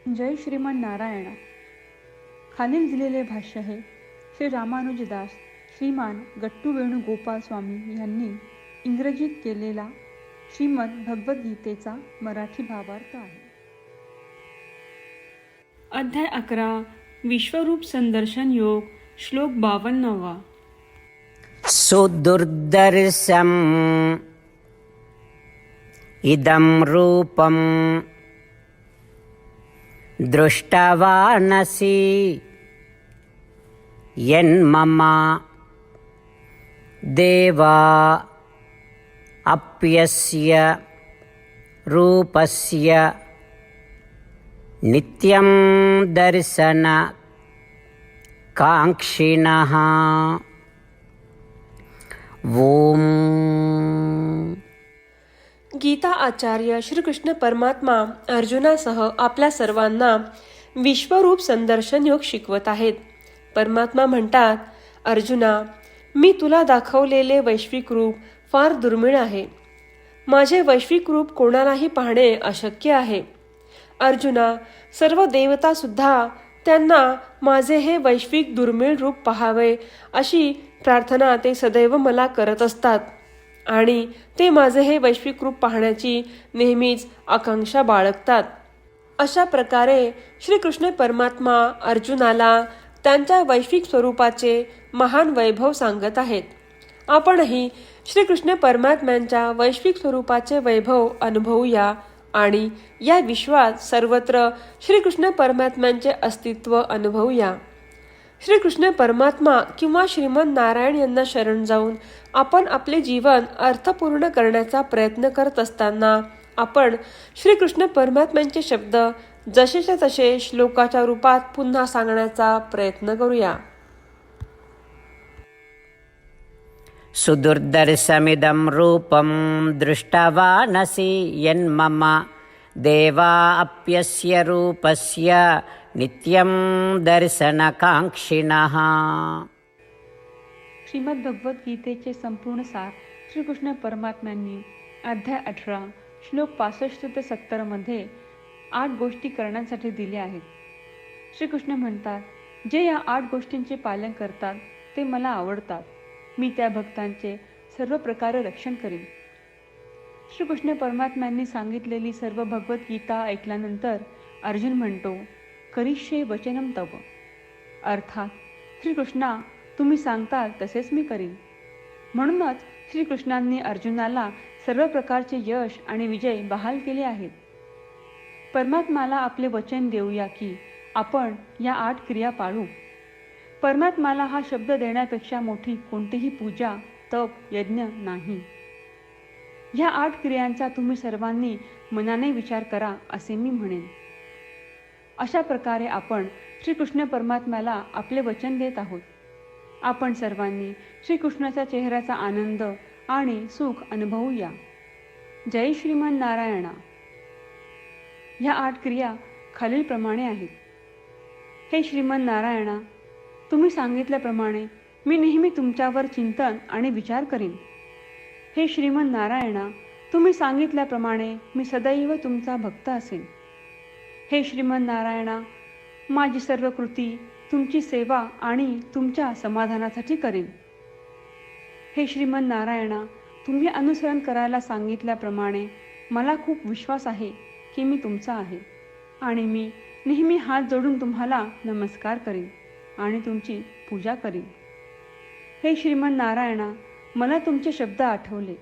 जय श्रीमान नारायणा. खालील दिलेले भाष्य हे श्री रामानुजदास श्रीमान गट्टू वेणुगोपाल स्वामी यांनी इंग्रजीत केलेला श्रीमद भगवद्गीतेचा मराठी भावार्थ आहे. अध्याय 11 विश्वरूप संदर्शन योग श्लोक 52. सुदुर्दर्शम इदं रूपम दृष्टवानसि यन्मम देवा अप्यस्य रूपस्य नित्यं दर्शन कांक्षिणः. ओम. गीता आचार्य श्रीकृष्ण परमात्मा अर्जुनासह आपल्या सर्वांना विश्वरूप संदर्शन योग शिकवत आहेत. परमात्मा म्हणतात, अर्जुना, मी तुला दाखवलेले वैश्विक रूप फार दुर्मिळ आहे. माझे वैश्विक रूप कोणालाही पाहणे अशक्य आहे. अर्जुना, सर्व देवता सुद्धा त्यांना माझे हे वैश्विक दुर्मिळ रूप पाहावे अशी प्रार्थना ते सदैव मला करत असतात आणि ते माझे हे वैश्विक रूप पाहण्याची नेहमीच आकांक्षा बाळगतात. अशा प्रकारे श्रीकृष्ण परमात्मा अर्जुनाला त्यांच्या वैश्विक स्वरूपाचे महान वैभव सांगत आहेत. आपणही श्रीकृष्ण परमात्म्यांच्या वैश्विक स्वरूपाचे वैभव अनुभवूया आणि या विश्वात सर्वत्र श्रीकृष्ण परमात्म्यांचे अस्तित्व अनुभवूया. श्रीकृष्ण परमात्मा किंवा श्रीमन नारायण यांना शरण जाऊन आपण आपले जीवन अर्थपूर्ण करण्याचा प्रयत्न करत असताना आपण श्रीकृष्ण परमात्म्यांचे शब्द जसेच्या तसे श्लोकाच्या रूपात पुन्हा सांगण्याचा प्रयत्न करूया. सुदुर्दर्शमिदं रूपं दृष्टवानसि यन्मम देवा अप्यस्य रूपस्य नित्यं दर्शनकांक्षिणः. श्रीमद भगवद्गीतेचे संपूर्ण सार श्रीकृष्ण परमात्म्यांनी अध्याय 18 श्लोक 65 ते 70 मध्ये 8 गोष्टी करण्यासाठी दिल्या आहेत. श्रीकृष्ण म्हणतात, जे या 8 गोष्टींचे पालन करतात ते मला आवडतात. मी त्या भक्तांचे सर्व प्रकारे रक्षण करीन. श्रीकृष्ण परमात्म्यांनी सांगितलेली सर्व भगवद्गीता ऐकल्यानंतर अर्जुन म्हणतो, करिष्ये वचनम तव. अर्थात श्रीकृष्णा, तुम्ही सांगताल तसेच मी करीन. म्हणूनच श्रीकृष्णांनी अर्जुनाला सर्व प्रकारचे यश आणि विजय बहाल केले आहेत. परमात्म्याला आपले वचन देऊया की आपण या 8 क्रिया पाळू. परमात्म्याला हा शब्द देण्यापेक्षा मोठी कोणतीही पूजा, तप, यज्ञ नाही. ह्या 8 क्रियांचा तुम्ही सर्वांनी मनाने विचार करा असे मी म्हणेन. अशा प्रकारे आपण श्रीकृष्ण परमात्म्याला आपले वचन देत आहोत. आपण सर्वांनी श्रीकृष्णाच्या चेहऱ्याचा आनंद आणि सुख अनुभवूया. जय श्रीमान नारायणा. ह्या 8 क्रिया खालीलप्रमाणे आहेत. हे श्रीमान नारायणा, तुम्ही सांगितल्याप्रमाणे मी नेहमी तुमच्यावर चिंतन आणि विचार करीन. हे श्रीमान नारायणा, तुम्ही सांगितल्याप्रमाणे मी सदैव तुमचा भक्त असेन. हे श्रीमान नारायणा, माझी सर्व कृती तुमची सेवा आणि तुमच्या समाधानासाठी करेन. हे श्रीमान नारायणा, तुम्ही अनुसरण करायला सांगितल्याप्रमाणे मला खूप विश्वास आहे की मी तुमचा आहे आणि मी नेहमी हात जोडून तुम्हाला नमस्कार करीन आणि तुमची पूजा करीन. हे श्रीमान नारायणा, मला तुमचे शब्द आठवले.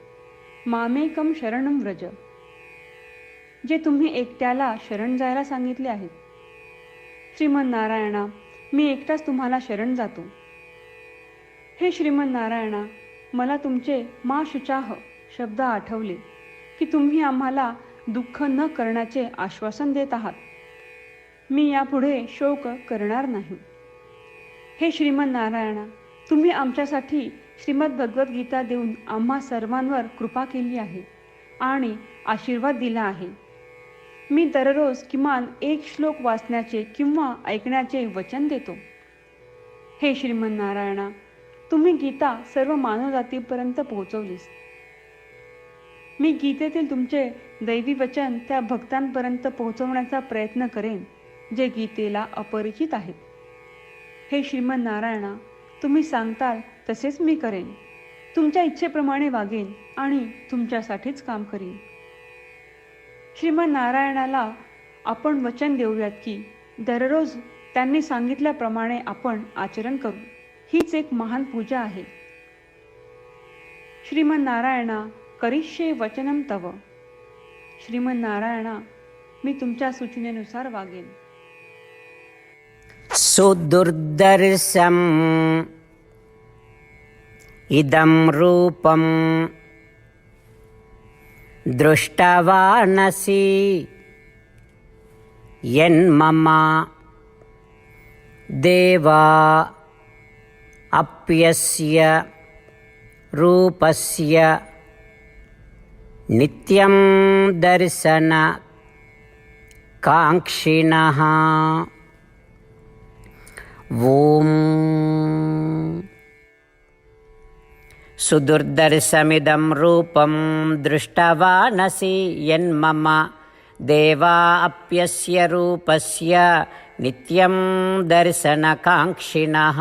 मामेकम शरणम व्रज, जे तुम्ही एकट्याला शरण जायला सांगितले आहेत. श्रीमान नारायणा, मी एकटाच तुम्हाला शरण जातो. हे श्रीमान नारायणा, मला तुमचे मा शुचाह शब्द आठवले की तुम्ही आम्हाला दुःख न करण्याचे आश्वासन देत आहात. मी यापुढे शोक करणार नाही. हे श्रीमान नारायणा, तुम्ही आमच्यासाठी श्रीमद भगवद्गीता देऊन आम्हा सर्वांवर कृपा केली आहे आणि आशीर्वाद दिला आहे. मी दररोज किमान 1 श्लोक वाचण्याचे किंवा ऐकण्याचे वचन देतो. हे श्रीमान नारायणा, तुम्ही गीता सर्व मानवजातीपर्यंत पोहोचवलीस. मी गीतेतील तुमचे दैवी वचन त्या भक्तांपर्यंत पोहोचवण्याचा प्रयत्न करेन जे गीतेला अपरिचित आहेत. हे श्रीमन नारायणा, तुम्ही सांगताल तसेच मी करेन. तुमच्या इच्छेप्रमाणे वागेन आणि तुमच्यासाठीच काम करीन. श्रीमन नारायणाला आपण वचन देऊयात की दररोज त्यांनी सांगितल्याप्रमाणे आपण आचरण करू. हीच एक महान पूजा आहे. श्रीमन नारायणा, करिष्ये वचनम तव. श्रीमन नारायणा, मी तुमच्या सूचनेनुसार वागेन. सुदुर्दर्शम् इदं रूपं दृष्टवानसि यन्मम देवा अप्यस्य रूपस्य नित्यं दर्शनकाङ्क्षिणः. ॐ सुदुर्दर्शमिदं रूपं दृष्टवानसि यन्मम देवा अप्यस्य रूपस्य नित्यं दर्शनकाङ्क्षिणः.